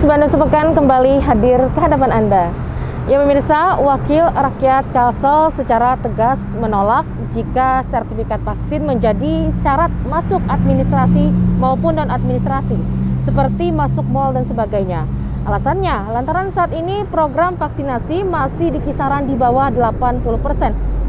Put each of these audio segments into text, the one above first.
Bandung Sepekan kembali hadir ke hadapan Anda. Ya pemirsa, Wakil Rakyat Kalsel secara tegas menolak jika sertifikat vaksin menjadi syarat masuk administrasi maupun non-administrasi, seperti masuk mal dan sebagainya. Alasannya, lantaran saat ini program vaksinasi masih di kisaran di bawah 80%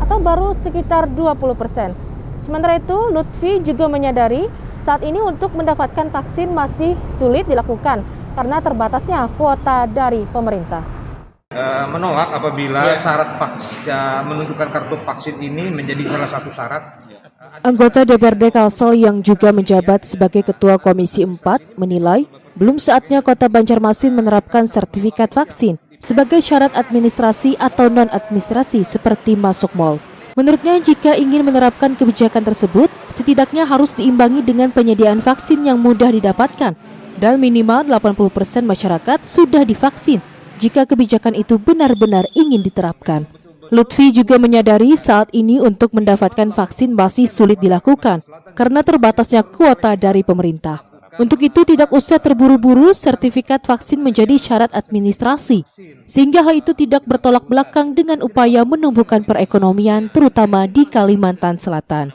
atau baru sekitar 20%. Sementara itu, Lutfi juga menyadari saat ini untuk mendapatkan vaksin masih sulit dilakukan karena terbatasnya kuota dari pemerintah. Menolak apabila syarat menunjukkan kartu vaksin ini menjadi salah satu syarat. Anggota DPRD Kalsel yang juga menjabat sebagai Ketua Komisi 4 menilai belum saatnya Kota Banjarmasin menerapkan sertifikat vaksin sebagai syarat administrasi atau non-administrasi seperti masuk mal. Menurutnya, jika ingin menerapkan kebijakan tersebut, setidaknya harus diimbangi dengan penyediaan vaksin yang mudah didapatkan dan minimal 80% masyarakat sudah divaksin jika kebijakan itu benar-benar ingin diterapkan. Lutfi juga menyadari saat ini untuk mendapatkan vaksin masih sulit dilakukan karena terbatasnya kuota dari pemerintah. Untuk itu tidak usah terburu-buru sertifikat vaksin menjadi syarat administrasi, sehingga hal itu tidak bertolak belakang dengan upaya menumbuhkan perekonomian terutama di Kalimantan Selatan.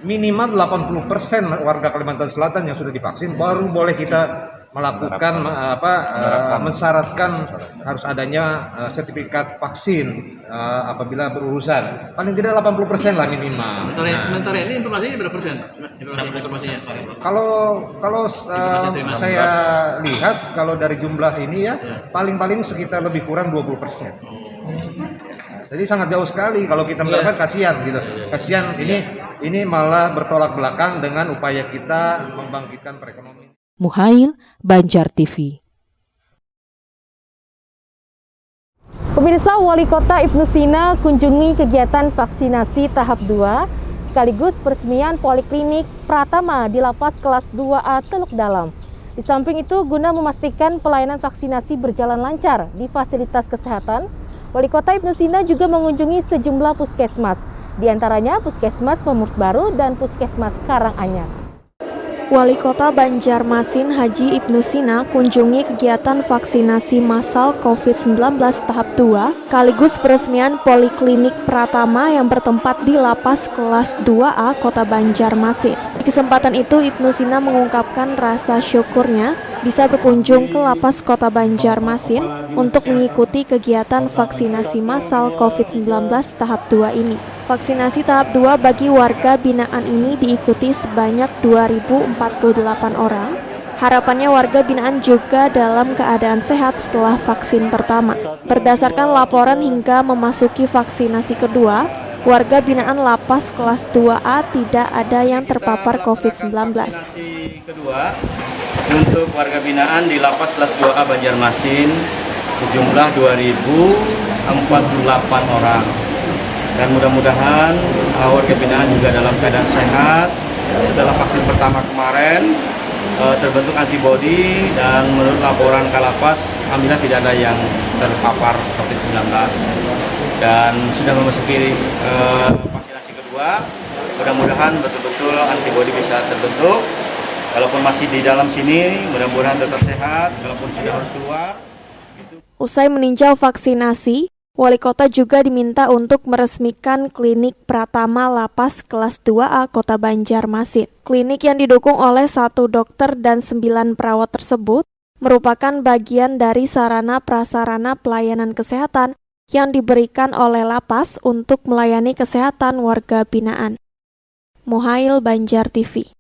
Minimal 80% warga Kalimantan Selatan yang sudah divaksin baru boleh kita melakukan mensyaratkan harus adanya sertifikat vaksin apabila berurusan. Paling tidak 80% lah minimal. Sementara ini informasinya berapa persen? Informasinya. Kalau saya lihat kalau dari jumlah ini ya paling sekitar lebih kurang 20%. Jadi sangat jauh sekali kalau kita mendapatkan kasihan gitu. Kasihan ini malah bertolak belakang dengan upaya kita membangkitkan perekonomian. Muhail, Banjar TV. Pemirsa, Wali Kota Ibnu Sina kunjungi kegiatan vaksinasi tahap 2 sekaligus peresmian Poliklinik Pratama di Lapas Kelas 2A Teluk Dalam. Di samping itu, guna memastikan pelayanan vaksinasi berjalan lancar di fasilitas kesehatan, Wali Kota Ibnu Sina juga mengunjungi sejumlah puskesmas, di antaranya Puskesmas Pemurus Baru dan Puskesmas Karanganyar. Wali Kota Banjarmasin Haji Ibnu Sina kunjungi kegiatan vaksinasi massal COVID-19 tahap 2 sekaligus peresmian Poliklinik Pratama yang bertempat di Lapas Kelas 2A Kota Banjarmasin. Di kesempatan itu Ibnu Sina mengungkapkan rasa syukurnya bisa berkunjung ke Lapas Kota Banjarmasin untuk mengikuti kegiatan vaksinasi massal COVID-19 tahap 2 ini. Vaksinasi tahap 2 bagi warga binaan ini diikuti sebanyak 2.048 orang. Harapannya warga binaan juga dalam keadaan sehat setelah vaksin pertama. Berdasarkan laporan hingga memasuki vaksinasi kedua, warga binaan Lapas Kelas 2A tidak ada yang terpapar COVID-19. Vaksinasi kedua untuk warga binaan di Lapas Kelas 2A Banjarmasin sejumlah 2.048 orang. Dan mudah-mudahan warga binaan juga dalam keadaan sehat. Setelah vaksin pertama kemarin terbentuk antibodi dan menurut laporan Kalapas, alhamdulillah tidak ada yang terpapar COVID-19 dan sudah memasuki vaksinasi kedua. Mudah-mudahan betul-betul antibodi bisa terbentuk. Kalaupun masih di dalam sini, mudah-mudahan tetap sehat. Kalaupun sudah harus keluar. Usai meninjau vaksinasi, Wali Kota juga diminta untuk meresmikan Klinik Pratama Lapas Kelas 2A Kota Banjarmasin. Klinik yang didukung oleh 1 dokter dan 9 perawat tersebut merupakan bagian dari sarana prasarana pelayanan kesehatan yang diberikan oleh Lapas untuk melayani kesehatan warga binaan. Muhail, Banjar TV.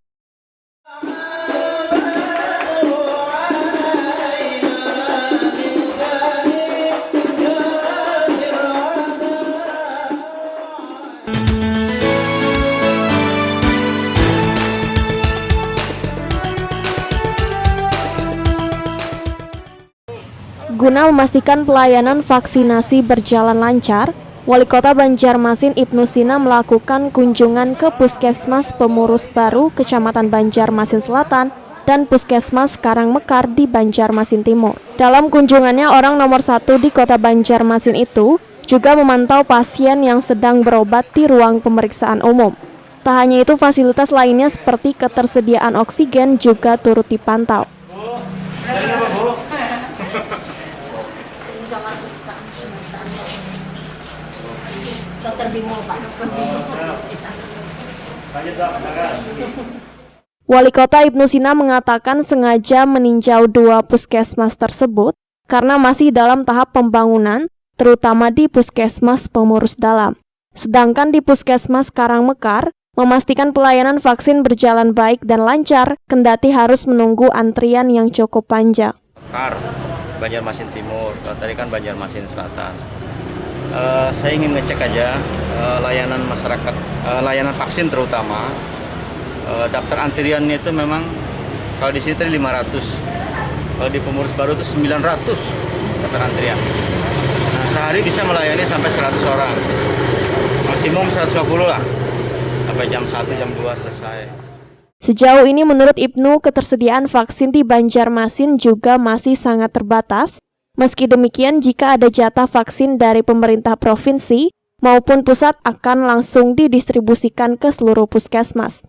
Guna memastikan pelayanan vaksinasi berjalan lancar, Wali Kota Banjarmasin Ibnu Sina melakukan kunjungan ke Puskesmas Pemurus Baru, Kecamatan Banjarmasin Selatan, dan Puskesmas Karangmekar di Banjarmasin Timur. Dalam kunjungannya, orang nomor 1 di Kota Banjarmasin itu juga memantau pasien yang sedang berobat di ruang pemeriksaan umum. Tak hanya itu, fasilitas lainnya seperti ketersediaan oksigen juga turut dipantau. Dokter Bimo, Pak. Wali Kota Ibnu Sina mengatakan sengaja meninjau 2 puskesmas tersebut karena masih dalam tahap pembangunan, terutama di Puskesmas Pengurus Dalam. Sedangkan di Puskesmas Karangmekar, memastikan pelayanan vaksin berjalan baik dan lancar, kendati harus menunggu antrian yang cukup panjang. Banjarmasin Timur, tadi kan Banjarmasin Selatan. Saya ingin ngecek aja layanan masyarakat, layanan vaksin terutama. Daftar antriannya itu memang kalau di sini tadi 500, kalau di Pengurus Baru itu 900 daftar antrian. Nah, sehari bisa melayani sampai 100 orang, maksimum 120 lah, sampai jam 1, jam 2 selesai. Sejauh ini menurut Ibnu, ketersediaan vaksin di Banjarmasin juga masih sangat terbatas. Meski demikian, jika ada jatah vaksin dari pemerintah provinsi maupun pusat akan langsung didistribusikan ke seluruh puskesmas.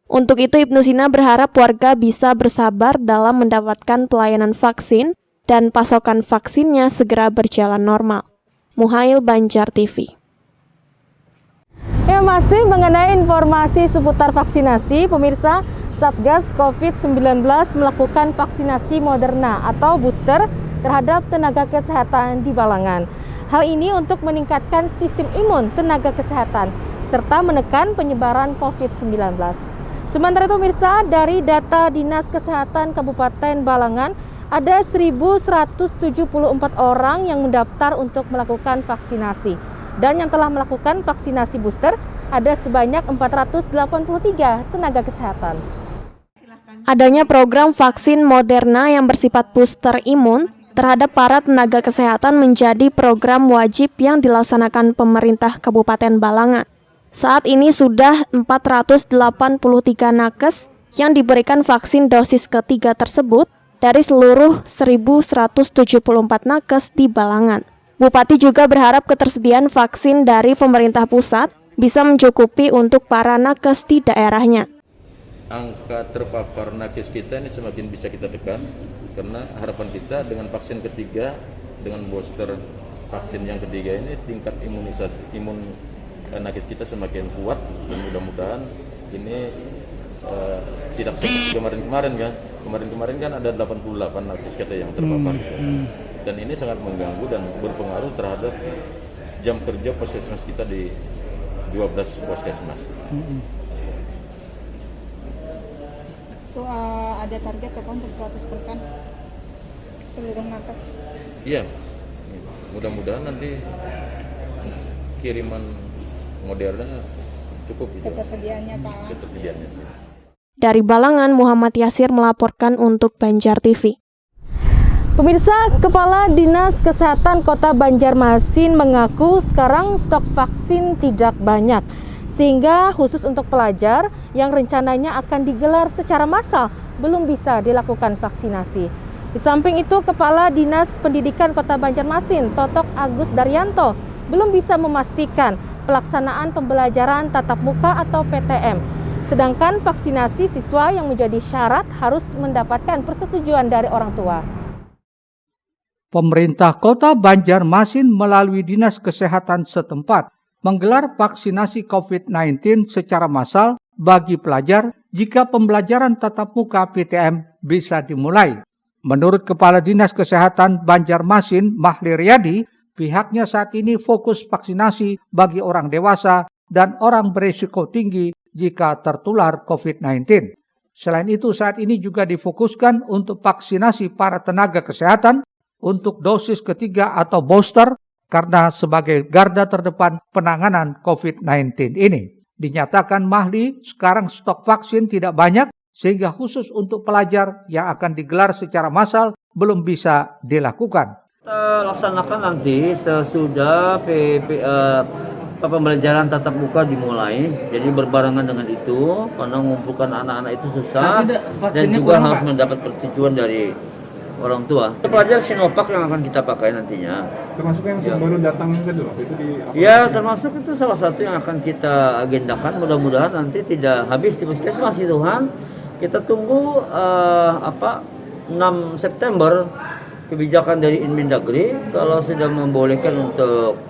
Untuk itu, Ibnu Sina berharap warga bisa bersabar dalam mendapatkan pelayanan vaksin dan pasokan vaksinnya segera berjalan normal. Muhail, Banjar TV. Ya, masih mengenai informasi seputar vaksinasi, pemirsa, Satgas COVID-19 melakukan vaksinasi Moderna atau booster terhadap tenaga kesehatan di Balangan. Hal ini untuk meningkatkan sistem imun tenaga kesehatan serta menekan penyebaran COVID-19. Sementara itu, pemirsa, dari data Dinas Kesehatan Kabupaten Balangan, ada 1.174 orang yang mendaftar untuk melakukan vaksinasi. Dan yang telah melakukan vaksinasi booster ada sebanyak 483 tenaga kesehatan. Adanya program vaksin Moderna yang bersifat booster imun terhadap para tenaga kesehatan menjadi program wajib yang dilaksanakan pemerintah Kabupaten Balangan. Saat ini sudah 483 nakes yang diberikan vaksin dosis ketiga tersebut dari seluruh 1.174 nakes di Balangan. Bupati juga berharap ketersediaan vaksin dari pemerintah pusat bisa mencukupi untuk para nakes di daerahnya. Angka terpapar nakes kita ini semakin bisa kita tekan karena harapan kita dengan vaksin ketiga, dengan booster vaksin yang ketiga ini tingkat imun nakes kita semakin kuat dan mudah-mudahan ini tidak seperti kemarin-kemarin kan. Kemarin kan ada 88 nakes kita yang terpapar. Dan ini sangat mengganggu dan berpengaruh terhadap jam kerja puskesmas kita di 12 puskesmas. Itu ada target kapan untuk 100% seluruh nakes? Iya, mudah-mudahan nanti kiriman Moderna cukup gitu. Ketersediaannya Pak. Ketersediaannya. Dari Balangan, Muhammad Yasir melaporkan untuk Banjar TV. Pemirsa, Kepala Dinas Kesehatan Kota Banjarmasin mengaku sekarang stok vaksin tidak banyak, sehingga khusus untuk pelajar yang rencananya akan digelar secara massal belum bisa dilakukan vaksinasi. Di samping itu, Kepala Dinas Pendidikan Kota Banjarmasin, Totok Agus Daryanto, belum bisa memastikan pelaksanaan pembelajaran tatap muka atau PTM. Sedangkan vaksinasi siswa yang menjadi syarat harus mendapatkan persetujuan dari orang tua. Pemerintah Kota Banjarmasin melalui Dinas Kesehatan setempat menggelar vaksinasi COVID-19 secara massal bagi pelajar jika pembelajaran tatap muka PTM bisa dimulai. Menurut Kepala Dinas Kesehatan Banjarmasin, Mahli Riyadi, pihaknya saat ini fokus vaksinasi bagi orang dewasa dan orang berisiko tinggi jika tertular COVID-19. Selain itu, saat ini juga difokuskan untuk vaksinasi para tenaga kesehatan untuk dosis ketiga atau booster karena sebagai garda terdepan penanganan COVID-19 ini. Dinyatakan Mahli, sekarang stok vaksin tidak banyak sehingga khusus untuk pelajar yang akan digelar secara massal belum bisa dilakukan. Kita laksanakan nanti sesudah pembelajaran tatap muka dimulai, jadi berbarengan dengan itu karena mengumpulkan anak-anak itu susah dan juga harus mendapat persetujuan dari orang tua. Pelajar Sinovac yang akan kita pakai nantinya. Termasuk yang baru datang itu Ya, termasuk itu salah satu yang akan kita agendakan. Mudah-mudahan nanti tidak habis di puskesmas itu kan. Kita tunggu 6 September kebijakan dari Inmendagri kalau sudah membolehkan untuk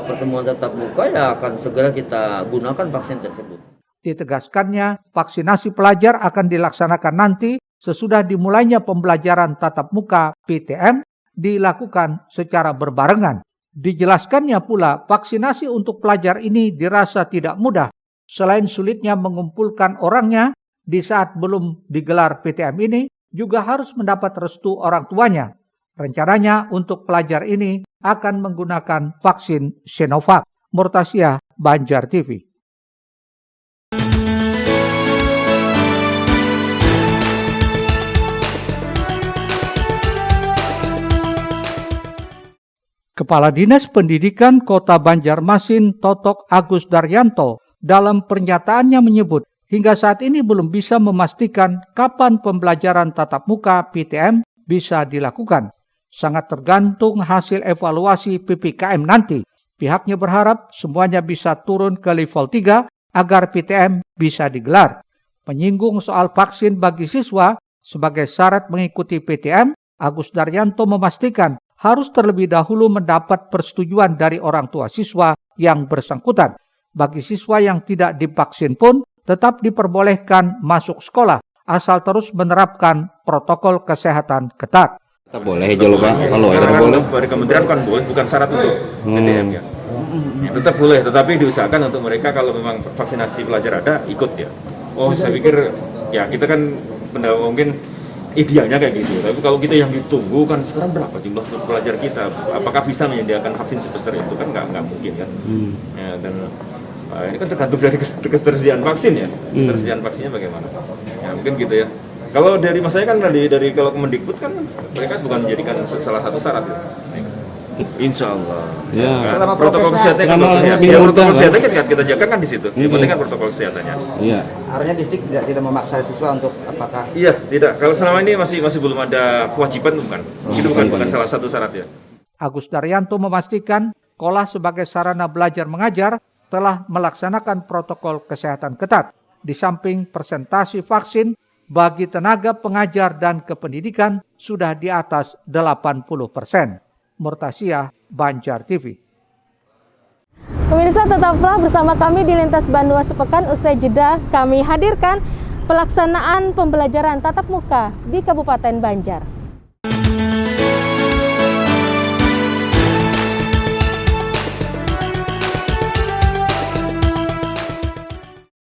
pertemuan tatap muka, ya akan segera kita gunakan vaksin tersebut. Ditegaskannya, vaksinasi pelajar akan dilaksanakan nanti sesudah dimulainya pembelajaran tatap muka PTM dilakukan secara berbarengan. Dijelaskannya pula, vaksinasi untuk pelajar ini dirasa tidak mudah. Selain sulitnya mengumpulkan orangnya, di saat belum digelar PTM ini, juga harus mendapat restu orang tuanya. Rencananya untuk pelajar ini akan menggunakan vaksin Sinovac. Murtasyah, Banjar TV. Kepala Dinas Pendidikan Kota Banjarmasin Totok Agus Daryanto dalam pernyataannya menyebut hingga saat ini belum bisa memastikan kapan pembelajaran tatap muka PTM bisa dilakukan. Sangat tergantung hasil evaluasi PPKM nanti. Pihaknya berharap semuanya bisa turun ke level 3 agar PTM bisa digelar. Menyinggung soal vaksin bagi siswa sebagai syarat mengikuti PTM, Agus Daryanto memastikan harus terlebih dahulu mendapat persetujuan dari orang tua siswa yang bersangkutan. Bagi siswa yang tidak divaksin pun tetap diperbolehkan masuk sekolah, asal terus menerapkan protokol kesehatan ketat. Tetap boleh aja loh Pak, kalau boleh. Dari kementerian kan boleh, bukan syarat untuk PTM ya. Tetap boleh, tetapi diusahakan untuk mereka kalau memang vaksinasi pelajar ada, ikut ya. Oh, saya pikir ya kita kan mungkin idealnya kayak gitu, tapi kalau kita yang ditunggu kan sekarang berapa jumlah pelajar kita, apakah bisa menyediakan vaksin sebesar itu kan nggak mungkin kan. Ya, dan ini kan tergantung dari ketersediaan vaksin ya, ketersediaan vaksinnya bagaimana. Ya mungkin gitu ya. Kalau dari mas saya kan dari kalau Kemendikbud kan mereka bukan menjadikan salah satu syarat ya. Insya Allah. Ya. Nah, protokol kesehatan kan kita jaga kan di situ. Yang penting kan protokol kesehatannya. Iya. Artinya distrik tidak memaksa siswa untuk apakah? Iya, tidak. Kalau selama ini masih belum ada kewajiban bukan. Itu bukan salah satu syarat ya. Agus Daryanto memastikan sekolah sebagai sarana belajar mengajar telah melaksanakan protokol kesehatan ketat. Di samping presentasi vaksin bagi tenaga pengajar dan kependidikan sudah di atas 80%. Murtasyah, Banjar TV. Pemirsa, tetaplah bersama kami di Lintas Bandua Sepekan. Usai jeda, kami hadirkan pelaksanaan pembelajaran tatap muka di Kabupaten Banjar.